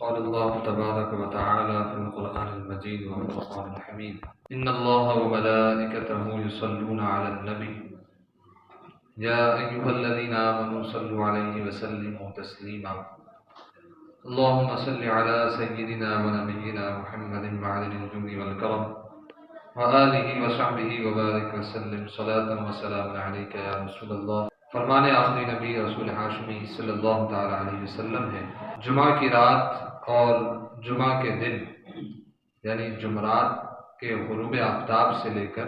قال الله تبارك وتعالى في القرآن المجيد والفرقان الحميد إن الله وملائكته يصلون على النبي يا أيها الذين آمنوا صلوا عليه وسلموا تسليما اللهم صل على سيدنا ونبينا محمد معدن الجود والكرم وآله وصحبه وبارك وسلم صلاة وسلام عليك يا رسول اللہ۔ فرمان آخری نبی رسول ہاشمی صلی اللہ تعالی علیہ وسلم ہے، جمعہ کی رات اور جمعہ کے دن یعنی جمعرات کے غروب آفتاب سے لے کر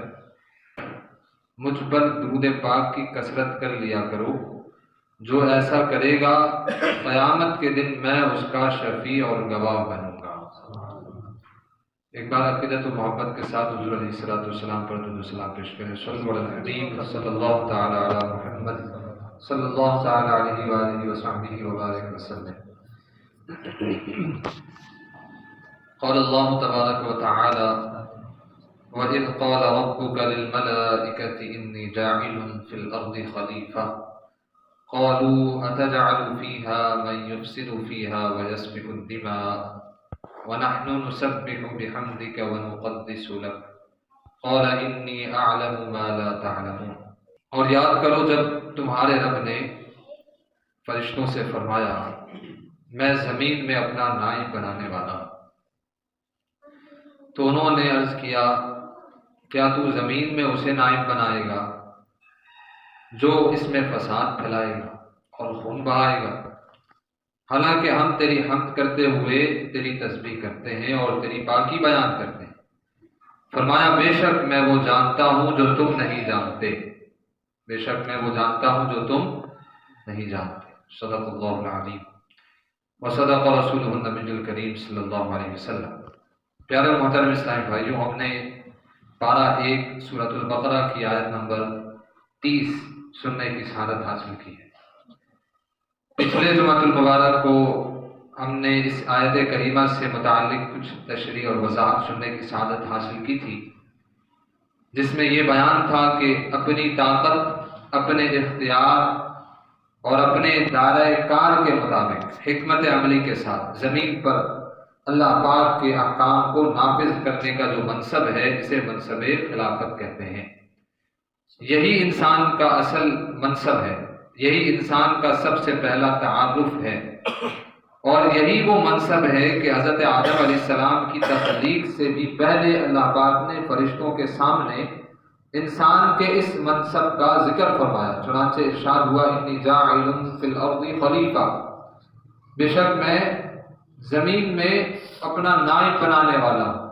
مجھ پر درود پاک کی کثرت کر لیا کرو، جو ایسا کرے گا قیامت کے دن میں اس کا شفیع اور گواہ بنوں گا۔ ایک بار عقیدت و محبت کے ساتھ حضور علیہ الصلوۃ والسلام پر درود و سلام پیش کریں۔ صلی اللہ علیہ صلی اللہ تعالی علی محمد صلی اللہ تعالی علیہ وآلہ وصحبہ وبارک وسلم۔ قال اللہ تبارک و تعالی وَإِذْ قَالَ رَبُّكَ لِلْمَلَائِكَةِ إِنِّي جَاعِلٌ فِي الْأَرْضِ خَلِيفَةً قَالُوا أَتَجْعَلُ فِيهَا مَن يُفْسِدُ فِيهَا وَيَسْفِكُ الدِّمَاءَ وَنَحْنُ نُسَبِّحُ بِحَمْدِكَ وَنُقَدِّسُ لَكَ قَالَ إِنِّي أَعْلَمُ مَا لَا تَعْلَمُونَ۔ اور یاد کرو جب تمہارے رب نے فرشتوں سے فرمایا میں زمین میں اپنا نائب بنانے والا ہوں، تو انہوں نے عرض کیا کیا تو زمین میں اسے نائب بنائے گا جو اس میں فساد پھیلائے گا اور خون بہائے گا، حالانکہ ہم تیری حمد کرتے ہوئے تیری تسبیح کرتے ہیں اور تیری پاکی بیان کرتے ہیں۔ فرمایا بے شک میں وہ جانتا ہوں جو تم نہیں جانتے، بے شک میں وہ جانتا ہوں جو تم نہیں جانتے۔ صدق اللہ العظیم وصدق رسولہ النبی الکریم صلی اللہ علیہ وسلم۔ پیارے محترم اسلامی بھائیوں، ہم نے پارہ 1 سورۃ البقرہ کی آیت نمبر 30 سننے کی سعادت حاصل کی ہے۔ پچھلے جمعۃ المبارک کو ہم نے اس آیت کریمہ سے متعلق کچھ تشریح اور وضاحت سننے کی سعادت حاصل کی تھی، جس میں یہ بیان تھا کہ اپنی طاقت، اپنے اختیار اور اپنے دائرۂ کار کے مطابق حکمت عملی کے ساتھ زمین پر اللہ پاک کے احکام کو نافذ کرنے کا جو منصب ہے اسے منصب خلافت کہتے ہیں۔ یہی انسان کا اصل منصب ہے، یہی انسان کا سب سے پہلا تعارف ہے، اور یہی وہ منصب ہے کہ حضرت آدم علیہ السلام کی تخلیق سے بھی پہلے اللہ پاک نے فرشتوں کے سامنے انسان کے اس منصب کا ذکر فرمایا۔ چنانچہ ارشاد ہوا انی جاعل فی الارض خلیفہ، بے شک میں زمین میں اپنا نائب بنانے والا ہوں۔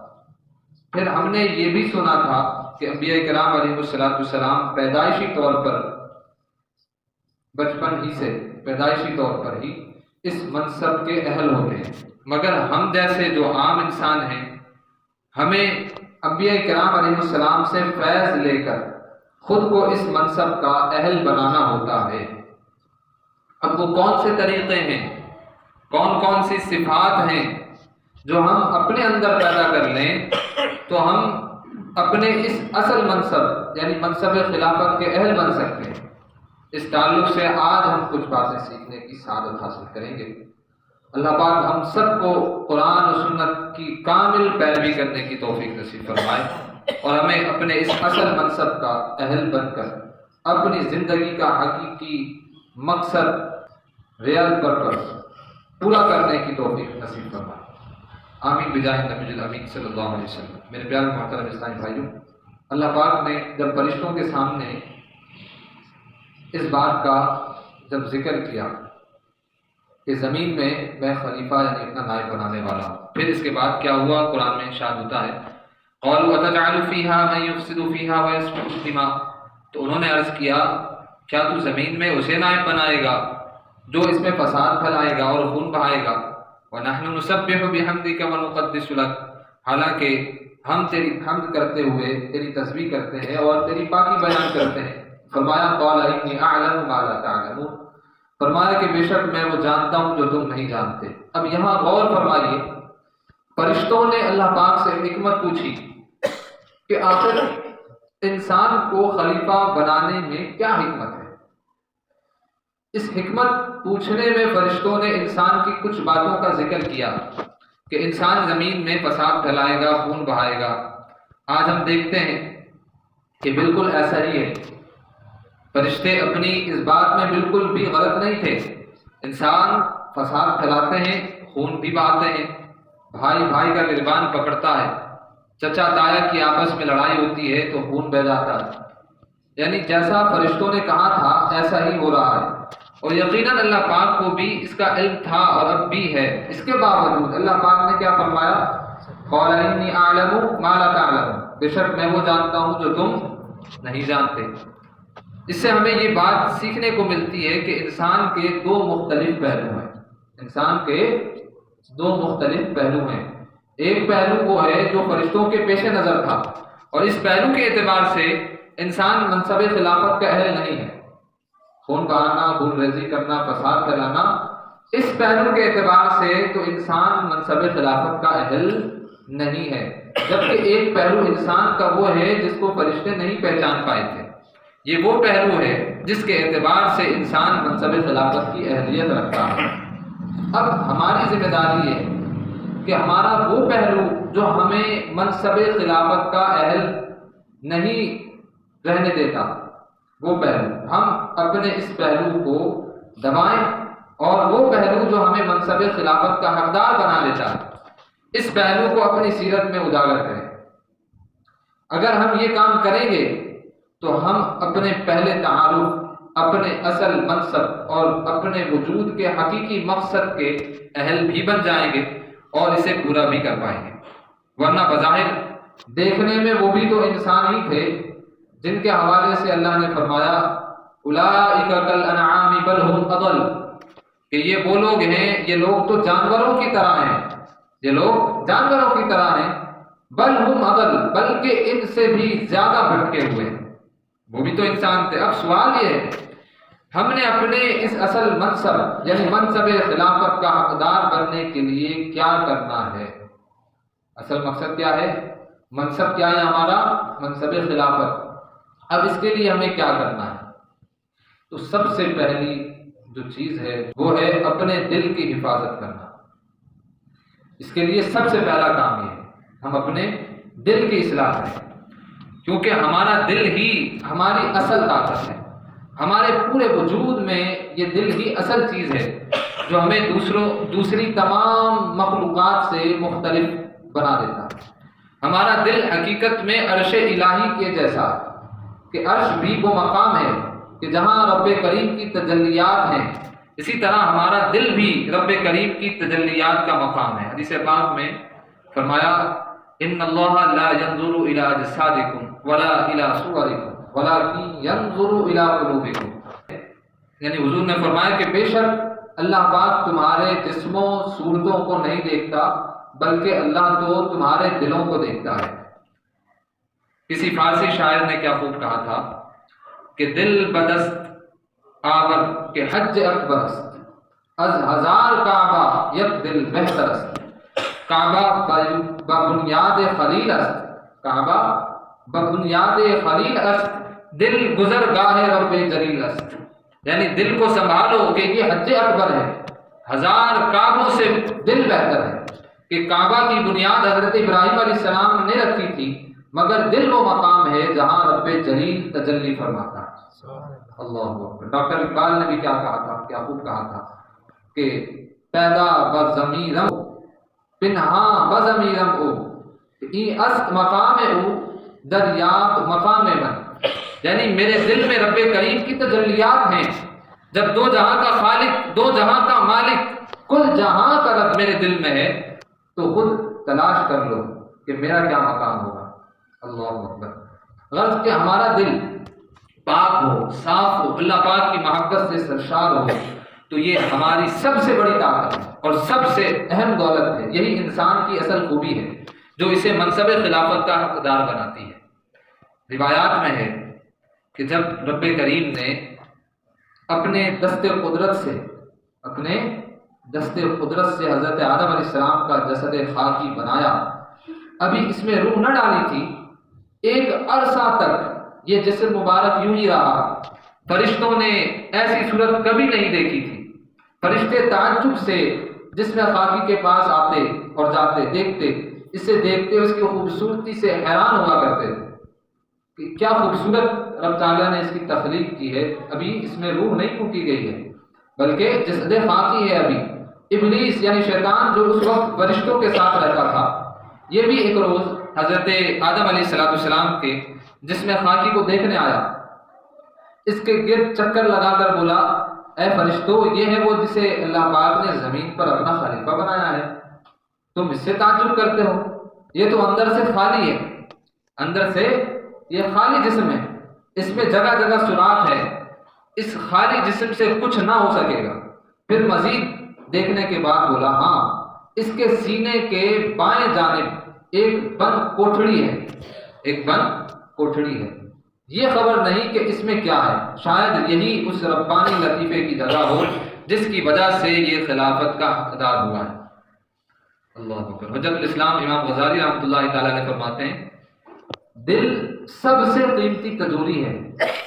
پھر ہم نے یہ بھی سنا تھا کہ انبیاء کرام علیہ السلام پیدائشی طور پر بچپن ہی سے پیدائشی طور پر ہی اس منصب کے اہل ہوتے ہیں، مگر ہم جیسے جو عام انسان ہیں ہمیں انبیاء کرام علیہ السلام سے فیض لے کر خود کو اس منصب کا اہل بنانا ہوتا ہے۔ اب وہ کون سے طریقے ہیں، کون کون سی صفات ہیں جو ہم اپنے اندر پیدا کر لیں تو ہم اپنے اس اصل منصب یعنی منصب خلافت کے اہل بن سکتے ہیں۔ اس تعلق سے آج ہم کچھ باتیں سیکھنے کی سعادت حاصل کریں گے۔ اللہ پاک ہم سب کو قرآن و سنت کی کامل پیروی کرنے کی توفیق نصیب فرمائے اور ہمیں اپنے اس اصل منصب کا اہل بن کر اپنی زندگی کا حقیقی مقصد ریئل پرپس پورا کرنے کی توفیق نصیب فرمائے۔ آمین بجاہ نبی الامین صلی اللہ علیہ وسلم۔ میرے پیارے محترم اسلامی بھائیوں، اللہ پاک نے جب فرشتوں کے سامنے اس بات کا جب ذکر کیا کہ زمین میں خلیفہ یعنی اپنا نائب بنانے والا ہوں، پھر اس کے بعد کیا ہوا؟ قرآن میں ارشاد ہوتا ہے قالوا أتجعل فيها من يفسد فيها ويسفك الدماء، تو انہوں نے عرض کیا کیا تو زمین میں اسے نائب بنائے گا جو اس میں فساد پھیلائے گا اور خون بہائے گا؟ وَنَحْنُ نُسَبِّحُ بِحَمْدِكَ وَنُقَدِّسُ لَكَ، حالانکہ ہم تیری حمد کرتے ہوئے تیری تسبیح کرتے ہیں اور تیری پاکی بیان کرتے ہیں۔ فرمایا قَالَ إِنِّي أَعْلَمُ مَا لَا تَعْلَمُونَ، فرمایا کہ بے شک میں وہ جانتا ہوں جو تم نہیں جانتے۔ اب یہاں غور فرمائیے، فرشتوں نے اللہ پاک سے حکمت پوچھی کہ آخر انسان کو خلیفہ بنانے میں کیا حکمت ہے۔ اس حکمت پوچھنے میں فرشتوں نے انسان کی کچھ باتوں کا ذکر کیا کہ انسان زمین میں فساد پھیلائے گا، خون بہائے گا۔ آج ہم دیکھتے ہیں کہ بالکل ایسا ہی ہے۔ فرشتے اپنی اس بات میں بالکل بھی غلط نہیں تھے۔ انسان فساد پھیلاتے ہیں، خون بھی بہاتے ہیں، بھائی بھائی کا گریبان پکڑتا ہے، چچا تایا کی آپس میں لڑائی ہوتی ہے تو خون بہہ جاتا ہے۔ یعنی جیسا فرشتوں نے کہا تھا ایسا ہی ہو رہا ہے، اور یقیناً اللہ پاک کو بھی اس کا علم تھا اور اب بھی ہے۔ اس کے باوجود اللہ پاک نے کیا فرمایا؟ قال انی اعلم ما لا تعلمون، بے شک میں وہ جانتا ہوں جو تم نہیں جانتے۔ اس سے ہمیں یہ بات سیکھنے کو ملتی ہے کہ انسان کے دو مختلف پہلو ہیں۔ انسان کے دو مختلف پہلو ہیں۔ ایک پہلو وہ ہے جو فرشتوں کے پیش نظر تھا، اور اس پہلو کے اعتبار سے انسان منصب خلافت کا اہل نہیں ہے۔ خون بہانا، خون ریزی کرنا، فساد پھیلانا، اس پہلو کے اعتبار سے تو انسان منصب خلافت کا اہل نہیں ہے۔ جبکہ ایک پہلو انسان کا وہ ہے جس کو فرشتے نہیں پہچان پائے تھے۔ یہ وہ پہلو ہے جس کے اعتبار سے انسان منصب خلافت کی اہلیت رکھتا ہے۔ اب ہماری ذمہ داری ہے کہ ہمارا وہ پہلو جو ہمیں منصب خلافت کا اہل نہیں رہنے دیتا، وہ پہلو ہم اپنے اس پہلو کو دبائیں، اور وہ پہلو جو ہمیں منصب خلافت کا حقدار بنا دیتا ہے، اس پہلو کو اپنی سیرت میں اجاگر کریں۔ اگر ہم یہ کام کریں گے تو ہم اپنے پہلے تعارف، اپنے اصل منصب اور اپنے وجود کے حقیقی مقصد کے اہل بھی بن جائیں گے اور اسے پورا بھی کر پائیں گے۔ ورنہ بظاہر دیکھنے میں وہ بھی تو انسان ہی تھے جن کے حوالے سے اللہ نے فرمایا اولئک کالانعام بل هم اضل، کہ یہ وہ لوگ ہیں، یہ لوگ تو جانوروں کی طرح ہیں، یہ لوگ جانوروں کی طرح ہیں، بل هم اضل، بلکہ ان سے بھی زیادہ بھٹکے ہوئے ہیں۔ وہ بھی تو انسان تھے۔ اب سوال یہ ہے ہم نے اپنے اس اصل منصب یعنی منصب خلافت کا حقدار بننے کے لیے کیا کرنا ہے؟ اصل مقصد کیا ہے؟ منصب کیا ہے ہمارا؟ منصب خلافت۔ اب اس کے لیے ہمیں کیا کرنا ہے؟ تو سب سے پہلی جو چیز ہے وہ ہے اپنے دل کی حفاظت کرنا۔ اس کے لیے سب سے پہلا کام یہ ہے ہم اپنے دل کی اصلاح کریں، کیونکہ ہمارا دل ہی ہماری اصل طاقت ہے۔ ہمارے پورے وجود میں یہ دل ہی اصل چیز ہے جو ہمیں دوسری تمام مخلوقات سے مختلف بنا دیتا ہے۔ ہمارا دل حقیقت میں عرش الہی کے جیسا ہے کہ عرش بھی وہ مقام ہے کہ جہاں رب کریم کی تجلیات ہیں، اسی طرح ہمارا دل بھی رب کریم کی تجلیات کا مقام ہے۔ حدیث پاک میں فرمایا ان اللہ لا ينظر الى اجسادکم ولا الى صورکم ولكن ينظر الى قلوبکم، یعنی حضور نے فرمایا کہ بے شک اللہ پاک تمہارے جسموں صورتوں کو نہیں دیکھتا، بلکہ اللہ تو تمہارے دلوں کو دیکھتا ہے۔ کسی فارسی شاعر نے کیا خوب کہا تھا کہ دل بدست آور کے حج اکبر است، از ہزار کعبہ یک دل بہتر است، کعبہ ببنیاد خلیل است، کعبہ ببنیاد خلیل است، دل گزرگاہ رب جلیل است۔ یعنی دل کو سنبھالو کہ یہ حج اکبر ہے، ہزار کعبوں سے دل بہتر ہے، کہ کعبہ کی بنیاد حضرت ابراہیم علیہ السلام نے رکھی تھی، مگر دل وہ مقام ہے جہاں رب جلیل تجلی فرماتا ہے۔ اللہ اکبر۔ ڈاکٹر اقبال نے بھی کیا کہا تھا، کیا خوب کہا تھا کہ پیدا بضمیرم پنہاں بضمیرم او، این است مقام او دریاب مقام من، یعنی میرے دل میں رب کریم کی تجلیات ہیں۔ جب دو جہاں کا خالق، دو جہاں کا مالک، کل جہاں کا رب میرے دل میں ہے تو خود تلاش کر لو کہ میرا کیا مقام ہوگا۔ اللہ اکبر۔ غرض کہ ہمارا دل پاک ہو، صاف ہو، اللہ پاک کی محبت سے سرشار ہو، تو یہ ہماری سب سے بڑی طاقت ہے اور سب سے اہم دولت ہے۔ یہی انسان کی اصل خوبی ہے جو اسے منصب خلافت کا حقدار بناتی ہے۔ روایات میں ہے کہ جب رب کریم نے اپنے دست قدرت سے حضرت آدم علیہ السلام کا جسد خاکی بنایا، ابھی اس میں روح نہ ڈالی تھی، ایک عرصہ تک یہ جسم مبارک یوں ہی رہا، فرشتوں نے ایسی صورت کبھی نہیں دیکھی تھی۔ فرشتے تعجب سے جس میں خاکی کے پاس آتے اور جاتے، دیکھتے، اسے دیکھتے اس کی خوبصورتی سے حیران ہوا کرتے تھے کہ کیا خوبصورت رب تعالیٰ نے اس کی تخلیق کی ہے، ابھی اس میں روح نہیں پھونکی گئی ہے بلکہ جسد خاکی ہے۔ ابھی ابلیس یعنی شیطان جو اس وقت فرشتوں کے ساتھ رہتا تھا، یہ بھی ایک روز حضرت آدم علیہ السلام کے جسم خاکی کو دیکھنے آیا، اس کے گرد چکر لگا کر بولا، اے فرشتوں، یہ ہے وہ جسے اللہ پاک نے زمین پر اپنا خلیفہ بنایا ہے، تم اس سے تعجب کرتے ہو؟ یہ تو اندر سے خالی ہے، اندر سے یہ خالی جسم ہے، اس میں جگہ جگہ سوراخ ہے، اس خالی جسم سے کچھ نہ ہو سکے گا۔ پھر مزید دیکھنے کے بعد بولا، ہاں، اس کے سینے کے بائیں جانب ایک بند کوٹھڑی ہے، ایک بند کوٹھڑی ہے، یہ خبر نہیں کہ اس میں کیا ہے، شاید یہی اس ربانی لطیفے کی جگہ ہو جس کی وجہ سے یہ خلافت کا حقدار ہوا ہے۔ اللہ اکبر۔ حجت الاسلام امام غزالی رحمۃ اللہ تعالیٰ نے فرماتے ہیں، دل سب سے قیمتی تجوری ہے،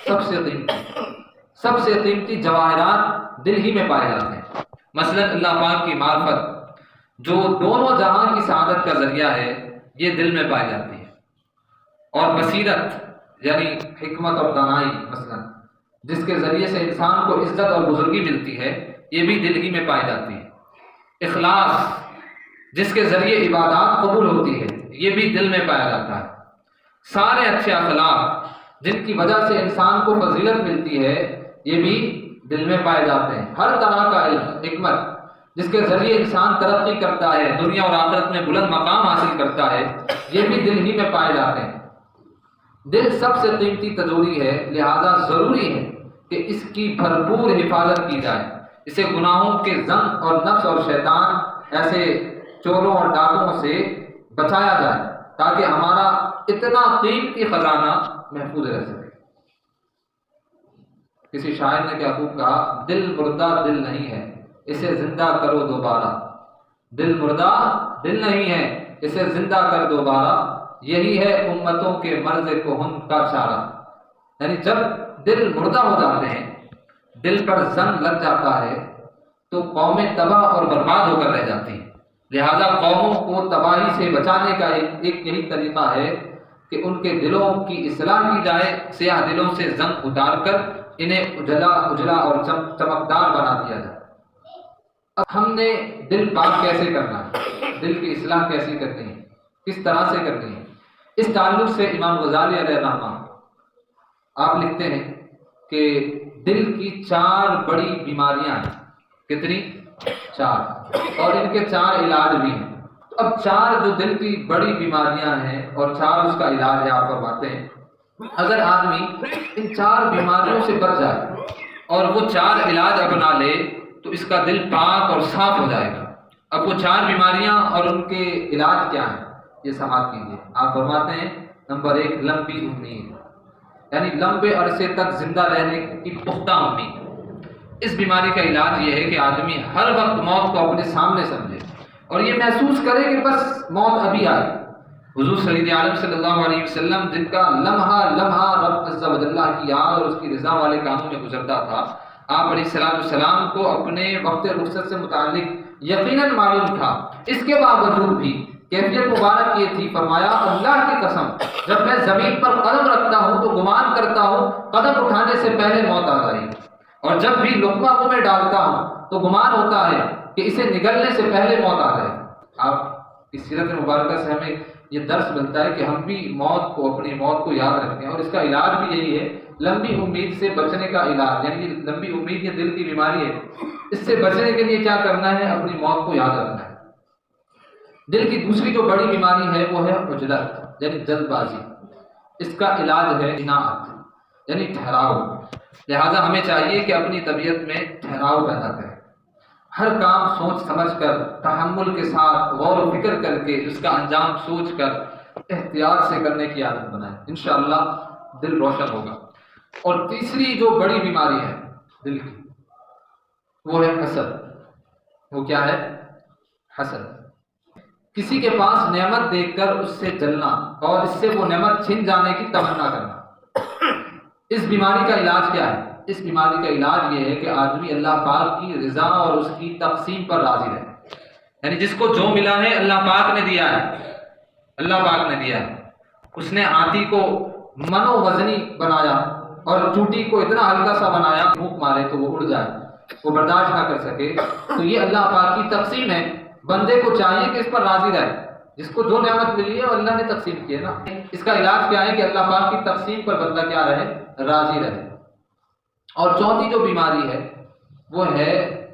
سب سے قیمتی جواہرات دل ہی میں پائے جاتے ہیں۔ مثلا اللہ پاک کی معرفت جو دونوں جہاں کی سعادت کا ذریعہ ہے، یہ دل میں پائی جاتی ہے، اور بصیرت یعنی حکمت اور دانائی مثلا جس کے ذریعے سے انسان کو عزت اور بزرگی ملتی ہے، یہ بھی دل ہی میں پائی جاتی ہے۔ اخلاص جس کے ذریعے عبادات قبول ہوتی ہے، یہ بھی دل میں پایا جاتا ہے۔ سارے اچھے اخلاق جن کی وجہ سے انسان کو فضیلت ملتی ہے، یہ بھی دل میں پائے جاتے ہیں۔ ہر طرح کا علم، حکمت جس کے ذریعے انسان ترقی کرتا ہے، دنیا اور آخرت میں بلند مقام حاصل کرتا ہے، یہ بھی دل ہی میں پائے جاتے ہیں۔ دل سب سے قیمتی تجوری ہے، لہذا ضروری ہے کہ اس کی بھرپور حفاظت کی جائے، اسے گناہوں کے زنگ اور نفس اور شیطان ایسے چوروں اور ڈاکوں سے بچایا جائے تاکہ ہمارا اتنا قیمتی خزانہ محفوظ رہ سکے۔ کسی شاعر نے کیا خوب کہا، دل مردہ دل نہیں ہے، اسے زندہ کرو دوبارہ، دل مردہ دل نہیں ہے، اسے زندہ کر دوبارہ، یہی ہے امتوں کے مرض کہن کا چارہ۔ یعنی جب دل مردہ ہو جاتے ہیں، دل پر زنگ لگ جاتا ہے، تو قومیں تباہ اور برباد ہو کر رہ جاتی ہیں۔ لہذا قوموں کو تباہی سے بچانے کا ایک یہی طریقہ ہے کہ ان کے دلوں کی اصلاح کی جائے، سیاہ دلوں سے زنگ اتار کر انہیں اجلا اور چمکدار بنا دیا جائے۔ اب ہم نے دل پاک کیسے کرنا ہے، دل کی اصلاح کیسے کرنی ہے، کس طرح سے کرنی ہے، اس تعلق سے امام غزالی علیہ الرحمہ آپ لکھتے ہیں کہ دل کی 4 بڑی بیماریاں ہیں۔ کتنی؟ 4، اور ان کے 4 علاج بھی ہیں۔ اب 4 جو دل کی بڑی بیماریاں ہیں اور 4 اس کا علاج ہے، آپ فرماتے ہیں اگر آدمی ان 4 بیماریوں سے بچ جائے اور وہ 4 علاج اپنا لے تو اس کا دل پاک اور صاف ہو جائے گا۔ اب وہ 4 بیماریاں اور ان کے علاج کیا ہیں، یہ سماعت کیجیے۔ آپ فرماتے ہیں نمبر 1 لمبی امید، یعنی لمبے عرصے تک زندہ رہنے کی پختہ امید۔ اس بیماری کا علاج یہ ہے کہ آدمی ہر وقت موت کو اپنے سامنے سمجھے اور یہ محسوس کرے کہ بس موت ابھی آئی۔ حضور سید عالم صلی اللہ علیہ وسلم جن کا لمحہ لمحہ رب عز و جل کی یاد اور اس کی رضا والے کاموں میں گزرتا تھا، آپ علیہ السلام کو اپنے وقت رخصت سے متعلق یقیناً معلوم تھا، اس کے باوجود بھی کیفیت مبارک یہ تھی، فرمایا اللہ کی قسم جب میں زمین پر قدم رکھتا ہوں تو گمان کرتا ہوں قدم اٹھانے سے پہلے موت آ گئی، اور جب بھی لقمہ منہ میں ڈالتا ہوں تو گمان ہوتا ہے کہ اسے نگلنے سے پہلے موت آ جائے۔ آپ اس سیرت مبارکہ سے ہمیں یہ درس ملتا ہے کہ ہم بھی اپنی موت کو یاد رکھیں، اور اس کا علاج بھی یہی ہے، لمبی امید سے بچنے کا علاج، یعنی لمبی امید یہ دل کی بیماری ہے، اس سے بچنے کے لیے کیا کرنا ہے، اپنی موت کو یاد رکھنا ہے۔ دل کی دوسری جو بڑی بیماری ہے وہ ہے عجلت یعنی جلد بازی، اس کا علاج ہے اناعت یعنی ٹھہراؤ۔ لہذا ہمیں چاہیے کہ اپنی طبیعت میں ٹھہراؤ پیدا کریں، ہر کام سوچ سمجھ کر، تحمل کے ساتھ، غور و فکر کر کے، اس کا انجام سوچ کر احتیاط سے کرنے کی عادت بنائیں، انشاءاللہ دل روشن ہوگا۔ اور تیسری جو بڑی بیماری ہے دل کی، وہ ہے حسد۔ وہ کیا ہے؟ حسد۔ کسی کے پاس نعمت دیکھ کر اس سے جلنا اور اس سے وہ نعمت چھن جانے کی تمنا کرنا۔ اس بیماری کا علاج کیا ہے؟ اس بیماری کا علاج یہ ہے کہ آدمی اللہ پاک کی رضا اور اس کی تقسیم پر راضی رہے. یعنی جس کو جو ملا ہے اللہ پاک نے دیا ہے، اللہ پاک نے دیا ہے. اس نے ہاتھی کو منو وزنی بنایا اور چوٹی کو اتنا ہلکا سا بنایا، بھوک مارے تو وہ اڑ جائے، وہ برداشت نہ کر سکے. تو یہ اللہ پاک کی تقسیم ہے. بندے کو چاہیے کہ اس پر راضی رہے. جس کو جو نعمت ملی ہے وہ اللہ نے تقسیم کی ہے نا. اس کا علاج کیا ہے کہ اللہ پاک کی تقسیم پر بندہ کیا رہے؟ راضی رہے. اور چوتھی جو بیماری ہے وہ ہے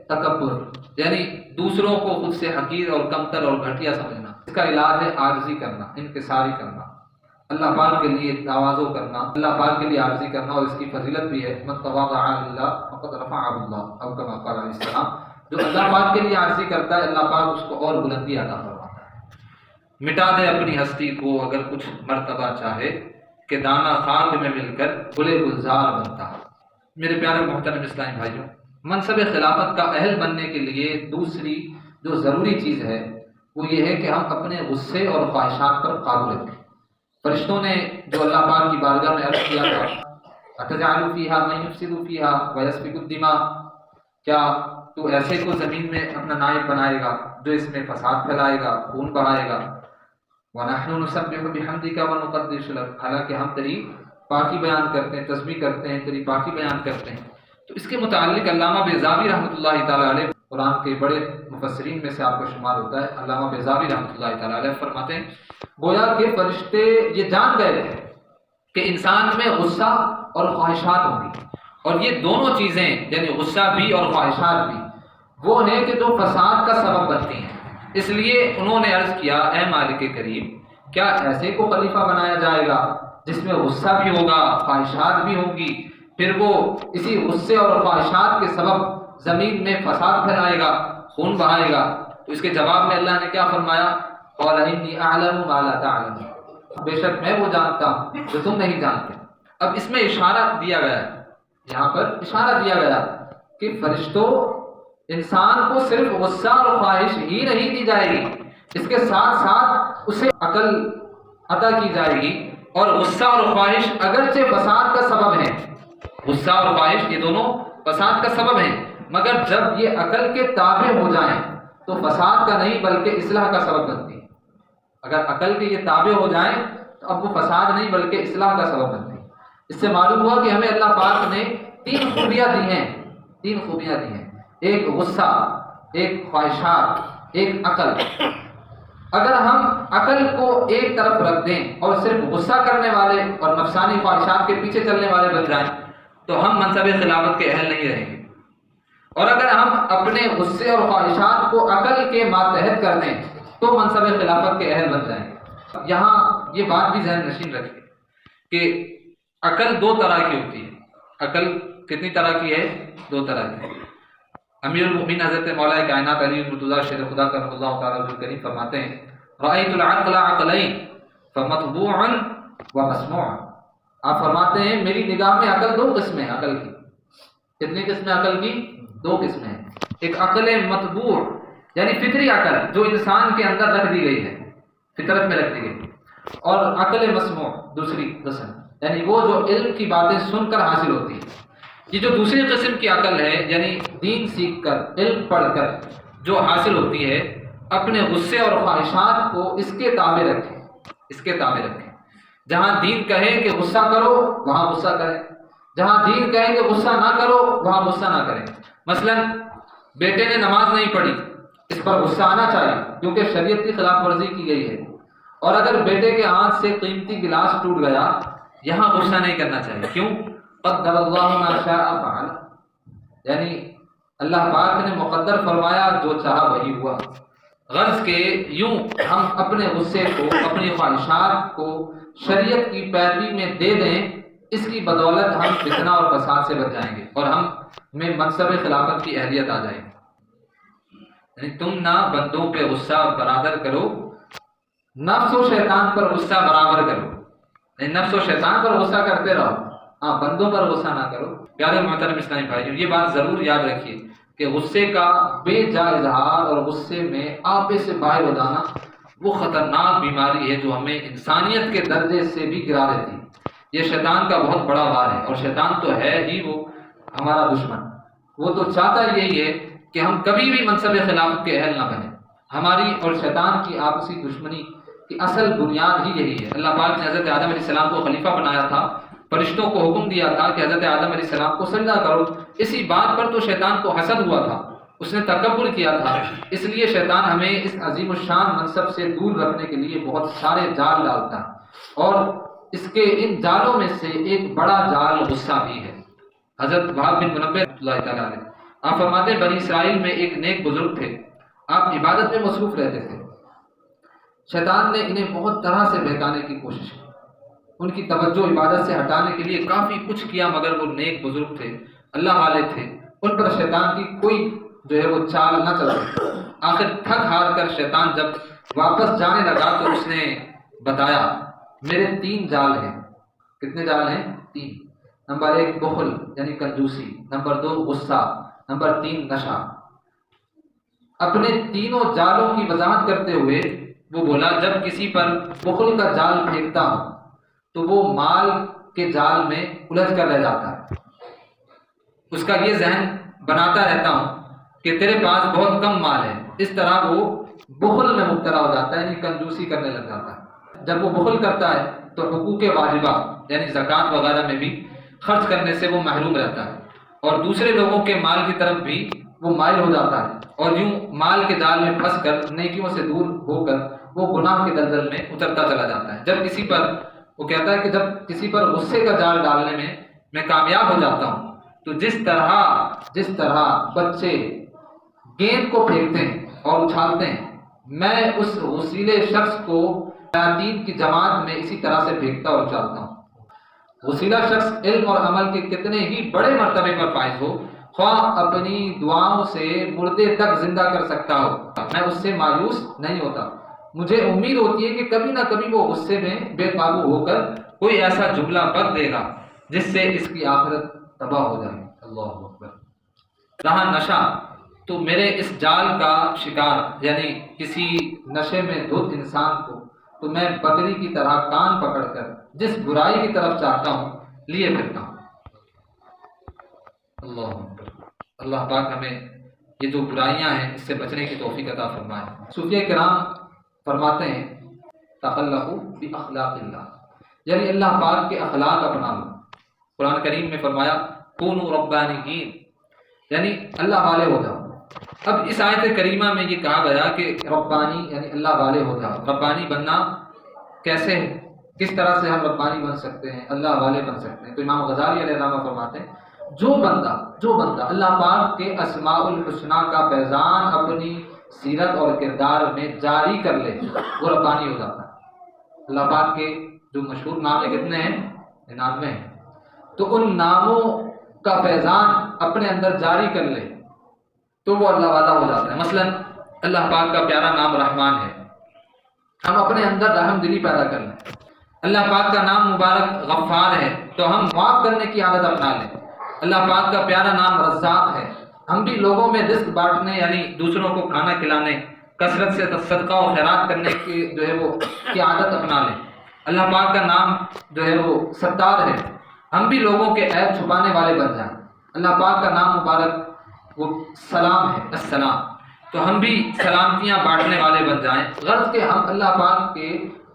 تکبر، یعنی دوسروں کو خود سے حقیر اور کمتر اور گھٹیا سمجھنا. اس کا علاج ہے عاجزی کرنا، انکساری کرنا، اللہ پاک کے لیے تواضع کرنا، اللہ پاک کے لیے عاجزی کرنا. اور اس کی فضیلت بھی ہے من تواضع للہ فقد رفعہ اللہ او کما قال علیہ السلام. جو اللہ پاک کے لیے عاجزی کرتا ہے اللہ پاک اس کو اور بلندی عطا فرماتا ہے. مٹا دے اپنی ہستی کو اگر کچھ مرتبہ چاہے کہ دانہ خاک میں مل کر گلے گلزار بنتا ہے. میرے پیارے محترم اسلامی بھائیوں، منصب خلافت کا اہل بننے کے لیے دوسری جو ضروری چیز ہے وہ یہ ہے کہ ہم اپنے غصے اور خواہشات پر قابو رکھیں. فرشتوں نے جو اللہ پاک کی بارگاہ میں عرض کیا تھا اَتَجْعَلُ فِيهَا مَن يُفْسِدُ فِيهَا وَيَسْفِكُ الدِّمَاءَ، کیا تو ایسے کو زمین میں اپنا نائب بنائے گا جو اس میں فساد پھیلائے گا، خون بہائے گا. وَنَحْنُ نُسَبِّحُ بِحَمْدِكَ وَنُقَدِّسُ لَكَ، حالانکہ ہم تیری پاکی بیان کرتے ہیں، تسبیح کرتے ہیں، تیری پاکی بیان کرتے ہیں. تو اس کے متعلق علامہ بیضاوی رحمۃ اللہ تعالیٰ علیہ، قرآن کے بڑے مفسرین میں سے آپ کا شمار ہوتا ہے، علامہ بیضاوی رحمۃ اللہ تعالیٰ علیہ فرماتے ہیں گویا کہ فرشتے یہ جان گئے تھے کہ انسان میں غصہ اور خواہشات ہوں گی، اور یہ دونوں چیزیں یعنی غصہ بھی اور خواہشات بھی وہ ہیں کہ جو فساد کا سبب بنتی ہیں. اس لیے انہوں نے عرض کیا اے مالک کریم، کیا ایسے کو خلیفہ بنایا جائے گا جس میں غصہ بھی ہوگا، خواہشات بھی ہوں گی، پھر وہ اسی غصے اور خواہشات کے سبب زمین میں فساد پھیلائے گا، خون بہائے گا. تو اس کے جواب میں اللہ نے کیا فرمایا؟ قال انی اعلم ما لا تعلمون، بے شک میں وہ جانتا ہوں جو تم نہیں جانتے. اب اس میں اشارہ دیا گیا ہے، یہاں پر اشارہ دیا گیا کہ فرشتوں انسان کو صرف غصہ اور خواہش ہی نہیں دی جائے گی، اس کے ساتھ ساتھ اسے عقل عطا کی جائے گی. اور غصہ اور خواہش اگرچہ فساد کا سبب ہے، غصہ اور خواہش یہ دونوں فساد کا سبب ہیں، مگر جب یہ عقل کے تابع ہو جائیں تو فساد کا نہیں بلکہ اصلاح کا سبب بنتی ہے. اگر عقل کے یہ تابع ہو جائیں تو اب وہ فساد نہیں بلکہ اصلاح کا سبب بنتی ہے. اس سے معلوم ہوا کہ ہمیں اللہ پاک نے تین خوبیاں دی ہیں، تین خوبیاں دی ہیں، ایک غصہ، ایک خواہشات، ایک عقل. اگر ہم عقل کو ایک طرف رکھ دیں اور صرف غصہ کرنے والے اور نفسانی خواہشات کے پیچھے چلنے والے بن جائیں تو ہم منصب خلافت کے اہل نہیں رہیں گے. اور اگر ہم اپنے غصے اور خواہشات کو عقل کے ماتحت کر دیں تو منصب خلافت کے اہل بن جائیں گے. یہاں یہ بات بھی ذہن نشین رکھیں کہ عقل دو طرح کی ہوتی ہے. عقل کتنی طرح کی ہے؟ دو طرح کی. امیر المؤمنین حضرت مولا کائنات علی المرتضیٰ شیر خدا کرم اللہ تعالیٰ عنہ کریم فرماتے ہیں رأیت العقل عقلین فمطبوع ومسموع. آپ فرماتے ہیں میری نگاہ میں عقل دو قسمیں ہیں. عقل کی کتنی قسمیں؟ عقل کی دو قسمیں ہیں. ایک عقل مطبوع یعنی فطری عقل جو انسان کے اندر رکھ دی گئی ہے، فطرت میں رکھ دی گئی، اور عقل مسموع دوسری قسم یعنی وہ جو علم کی باتیں سن کر حاصل ہوتی ہے. یہ جو دوسری قسم کی عقل ہے یعنی دین سیکھ کر، علم پڑھ کر جو حاصل ہوتی ہے، اپنے غصے اور خواہشات کو اس کے تابع رکھیں، اس کے تابع رکھیں. جہاں دین کہے کہ غصہ کرو وہاں غصہ کریں، جہاں دین کہے کہ غصہ نہ کرو وہاں غصہ نہ کریں. مثلا بیٹے نے نماز نہیں پڑھی، اس پر غصہ آنا چاہیے کیونکہ شریعت کی خلاف ورزی کی گئی ہے. اور اگر بیٹے کے ہاتھ سے قیمتی گلاس ٹوٹ گیا، یہاں غصہ نہیں کرنا چاہیے. کیوں؟ قدر اللہ ما شاء فعل، یعنی اللہ پاک نے مقدر فرمایا جو چاہا وہی ہوا. غرض کہ یوں ہم اپنے غصے کو، اپنی خواہشات کو شریعت کی پیروی میں دے دیں، اس کی بدولت ہم فتنہ اور فساد سے بچ جائیں گے اور ہم میں منصب خلافت کی اہلیت آ جائے گی. یعنی تم نہ بندوں پہ غصہ برابر کرو، نفس و شیطان پر غصہ برابر کرو. یعنی نفس و شیطان پر غصہ کرتے رہو، ہاں بندوں پر غصہ نہ کرو. پیارے محترم اسلامی بھائیوں، یہ بات ضرور یاد رکھیے کہ غصے کا بے جا اظہار اور غصے میں آپے سے باہر ہو جانا وہ خطرناک بیماری ہے جو ہمیں انسانیت کے درجے سے بھی گرا دیتی ہے. یہ شیطان کا بہت بڑا وار ہے، اور شیطان تو ہے ہی وہ ہمارا دشمن، وہ تو چاہتا یہی ہے کہ ہم کبھی بھی منصب خلافت کے اہل نہ بنیں. ہماری اور شیطان کی آپسی دشمنی کی اصل بنیاد ہی یہی ہے. اللہ پاک نے حضرت آدم علیہ السلام کو خلیفہ بنایا تھا، فرشتوں کو حکم دیا تھا کہ حضرت آدم علیہ السلام کو سجدہ کرو. اسی بات پر تو شیطان کو حسد ہوا تھا، اس نے تکبر کیا تھا. اس لیے شیطان ہمیں اس عظیم الشان منصب سے دور رکھنے کے لیے بہت سارے جال ڈالتا ہے، اور اس کے ان جالوں میں سے ایک بڑا جال غصہ بھی ہے. حضرت وہاب بن منبہ رحمۃ اللہ تعالیٰ علیہ آپ فرماتے ہیں بنی اسرائیل میں ایک نیک بزرگ تھے، آپ عبادت میں مصروف رہتے تھے. شیطان نے انہیں بہت طرح سے بہکانے کی کوشش کی، ان کی توجہ عبادت سے ہٹانے کے لیے کافی کچھ کیا، مگر وہ نیک بزرگ تھے، اللہ والے تھے، ان پر شیطان کی کوئی جو ہے وہ چال نہ چل سکتی. آخر تھک ہار کر شیطان جب واپس جانے لگا تو اس نے بتایا میرے 3 جال ہیں. کتنے جال ہیں؟ 3. نمبر 1 بخل یعنی کنجوسی، نمبر 2 غصہ، نمبر 3 نشہ. اپنے تینوں جالوں کی وضاحت کرتے ہوئے وہ بولا جب کسی پر بخل کا جال پھینکتا ہوں تو وہ مال کے جال میں الجھ کر رہ جاتا ہے. اس کا یہ ذہن بناتا رہتا ہوں کہ تیرے پاس بہت کم مال ہے. اس طرح وہ بخل میں مبتلا ہو جاتا ہے، یعنی کنجوسی کرنے لگ جاتا ہے. جب وہ بخل کرتا ہے تو حقوق واجبہ یعنی زکوٰۃ وغیرہ میں بھی خرچ کرنے سے وہ محروم رہتا ہے، اور دوسرے لوگوں کے مال کی طرف بھی وہ مائل ہو جاتا ہے، اور یوں مال کے جال میں پھنس کر نیکیوں سے دور ہو کر وہ گناہ کے دلدل میں اترتا چلا جاتا ہے. جب کسی پر وہ کہتا ہے کہ جب کسی پر غصے کا جال ڈالنے میں کامیاب ہو جاتا ہوں تو جس طرح بچے گیند کو پھینکتے ہیں اور اچھالتے ہیں، میں اس غصیلے شخص کو شیاطین کی جماعت میں اسی طرح سے پھینکتا اور اچھالتا ہوں. غصیلہ شخص علم اور عمل کے کتنے ہی بڑے مرتبے پر فائز ہو، خواہ اپنی دعاؤں سے مردے تک زندہ کر سکتا ہو، میں اس سے مایوس نہیں ہوتا. مجھے امید ہوتی ہے کہ کبھی نہ کبھی وہ غصے میں بے قابو ہو کر کوئی ایسا جملہ بک دے گا جس سے اس کی آخرت تباہ ہو جائے. اللہ اکبر. رہا نشہ تو میرے اس جال کا شکار یعنی کسی نشے میں دھت انسان کو تو میں بکری کی طرح کان پکڑ کر جس برائی کی طرف چاہتا ہوں لیے پھرتا ہوں. اللہ اکبر. اللہ پاک ہمیں یہ جو برائیاں ہیں اس سے بچنے کی توفیق عطا فرمائے. صوفیہ کرام فرماتے ہیں تخلقوا باخلاق اللہ، یعنی اللہ پاک کے اخلاق اپنا لو. قرآن کریم میں فرمایا کونوا ربانیین، یعنی اللہ والے ہو جاؤ. اب اس آیت کریمہ میں یہ کہا گیا کہ ربانی یعنی اللہ والے ہو جاؤ. ربانی بننا کیسے ہے، کس طرح سے ہم ربانی بن سکتے ہیں، اللہ والے بن سکتے ہیں؟ تو امام غزالی علیہ الرحمہ فرماتے ہیں جو بندہ اللہ پاک کے اسماء الحسنہ کا فیضان اپنی سیرت اور کردار میں جاری کر لے وہ ربانی ہو جاتا ہے. اللہ پاک کے جو مشہور نام کتنے ہیں؟ 99 ہیں. تو ان ناموں کا فیضان اپنے اندر جاری کر لے تو وہ اللہ والا ہو جاتا ہے. مثلا اللہ پاک کا پیارا نام رحمان ہے، ہم اپنے اندر رحم دلی پیدا کر لیں. اللہ پاک کا نام مبارک غفار ہے تو ہم معاف کرنے کی عادت اپنا لیں. اللہ پاک کا پیارا نام رزاق ہے، ہم بھی لوگوں میں رزق بانٹنے یعنی دوسروں کو کھانا کھلانے، کثرت سے صدقہ و خیرات کرنے کی جو ہے وہ کی عادت اپنا لیں. اللہ پاک کا نام جو ہے وہ ستار ہے، ہم بھی لوگوں کے عیب چھپانے والے بن جائیں. اللہ پاک کا نام مبارک وہ سلام ہے، السلام، تو ہم بھی سلامتیاں بانٹنے والے بن جائیں. غرض کہ ہم اللہ پاک کے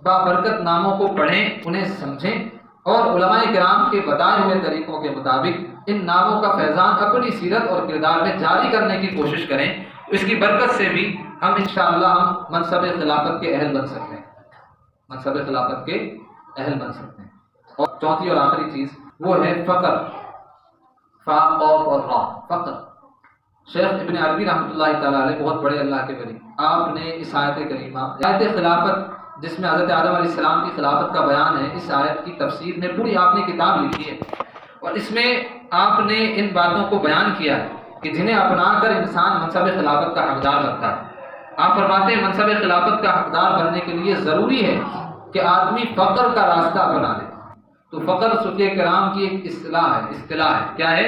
بابرکت ناموں کو پڑھیں، انہیں سمجھیں، اور علماء کرام کے بتائے ہوئے طریقوں کے مطابق ان ناموں کا فیضان اپنی سیرت اور کردار میں جاری کرنے کی کوشش کریں. اس کی برکت سے بھی ہم انشاءاللہ ہم منصب خلافت کے اہل بن سکتے ہیں، منصب خلافت کے اہل بن سکتے ہیں. اور چوتھی اور آخری چیز وہ ہے فقر. فا قوف اور را، فقر. شیخ ابن عربی رحمۃ اللہ تعالیٰ علیہ بہت بڑے اللہ کے ولی، آپ نے اس آیت کریمہ آیت خلافت جس میں حضرت آدم علیہ السلام کی خلافت کا بیان ہے، اس آیت کی تفسیر میں پوری آپ نے کتاب لکھی ہے، اور اس میں آپ نے ان باتوں کو بیان کیا ہے کہ جنہیں اپنا کر انسان منصب خلافت کا حقدار بنتا ہے. آپ فرماتے ہیں منصب خلافت کا حقدار بننے کے لیے ضروری ہے کہ آدمی فقر کا راستہ اپنا لے. تو فقر صوفیہ کرام کی ایک اصطلاح ہے. کیا ہے؟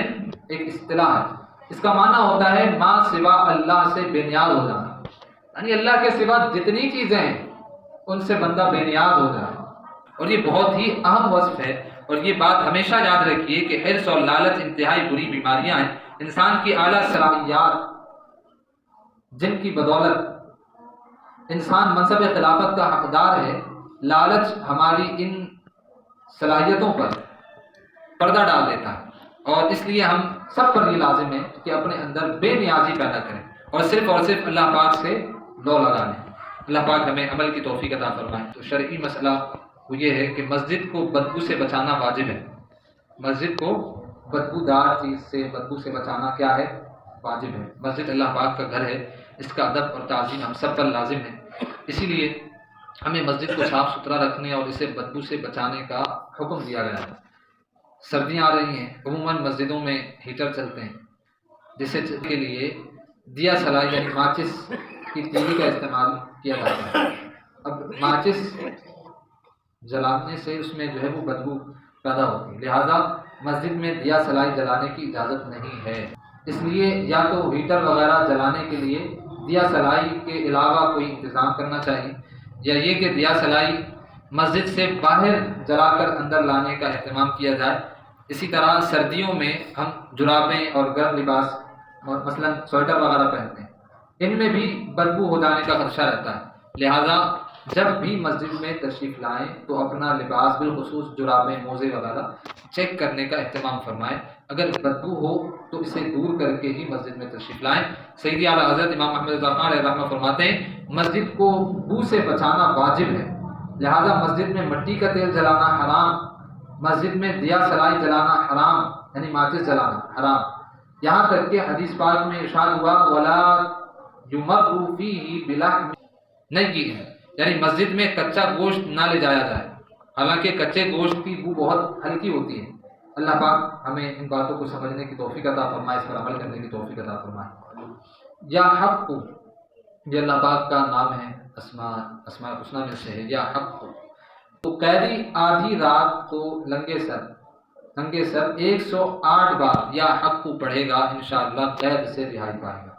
ایک اصطلاح ہے. اس کا معنی ہوتا ہے ما سوا اللہ سے بے نیاز ہو جانا، یعنی اللہ کے سوا جتنی چیزیں ہیں ان سے بندہ بے نیاز ہو جائے. اور یہ بہت ہی اہم وصف ہے اور یہ بات ہمیشہ یاد رکھیے کہ حرص اور لالچ انتہائی بری بیماریاں ہیں۔ انسان کی اعلیٰ صلاحیات جن کی بدولت انسان منصب خلافت کا حقدار ہے، لالچ ہماری ان صلاحیتوں پر پردہ ڈال دیتا ہے، اور اس لیے ہم سب پر یہ لازم ہے کہ اپنے اندر بے نیازی پیدا کریں اور صرف اللہ پاک سے دو لگا لیں۔ اللہ پاک ہمیں عمل کی توفیق عطا فرمائے۔ تو شرعی مسئلہ وہ یہ ہے کہ مسجد کو بدبو سے بچانا واجب ہے۔ مسجد کو بدبودار چیز سے، بدبو سے بچانا کیا ہے؟ واجب ہے۔ مسجد اللہ پاک کا گھر ہے، اس کا ادب اور تعظیم ہم سب پر لازم ہے۔ اسی لیے ہمیں مسجد کو صاف ستھرا رکھنے اور اسے بدبو سے بچانے کا حکم دیا گیا ہے۔ سردیاں آ رہی ہیں، عموماً مسجدوں میں ہیٹر چلتے ہیں، جسے کے لیے دیا سلائی یعنی ماچس کی تیلی کا استعمال کیا جاتا ہے۔ اب ماچس جلانے سے اس میں جو ہے وہ بدبو پیدا ہوتی ہے، لہذا مسجد میں دیا سلائی جلانے کی اجازت نہیں ہے۔ اس لیے یا تو ہیٹر وغیرہ جلانے کے لیے دیا سلائی کے علاوہ کوئی انتظام کرنا چاہیے، یا یہ کہ دیا سلائی مسجد سے باہر جلا کر اندر لانے کا اہتمام کیا جائے۔ اسی طرح سردیوں میں ہم جرابیں اور گرم لباس مثلا سویٹر وغیرہ پہنتے ہیں، ان میں بھی بدبو ہو جانے کا خدشہ رہتا ہے، لہذا جب بھی مسجد میں تشریف لائیں تو اپنا لباس بالخصوص جرابیں، موزے وغیرہ چیک کرنے کا اہتمام فرمائیں۔ اگر بدبو ہو تو اسے دور کر کے ہی مسجد میں تشریف لائیں۔ سیدی اعلیٰ حضرت امام احمد رضا خان علیہ رحمہ فرماتے ہیں مسجد کو بو سے بچانا واجب ہے، لہذا مسجد میں مٹی کا تیل جلانا حرام، مسجد میں دیا سلائی جلانا حرام یعنی ماچس جلانا حرام، یہاں تک کہ حدیث پاک میں ارشاد ہوا ولا یمر فیہ بلحم نہیں ہے، یعنی مسجد میں کچا گوشت نہ لے جایا جائے، حالانکہ کچے گوشت کی بو بہت ہلکی ہوتی ہے۔ اللہ پاک ہمیں ان باتوں کو سمجھنے کی توفیق عطا فرمائے، اس پر عمل کرنے کی توفیق عطا فرمائے۔ یا حق کو، یہ اللہ پاک کا نام ہے، اسماء الحسنی میں سے ہے یا حق کو۔ تو قیدی آدھی رات کو ننگے سر 108 بار یا حق کو پڑھے گا، انشاءاللہ قید سے رہائی پائے گا۔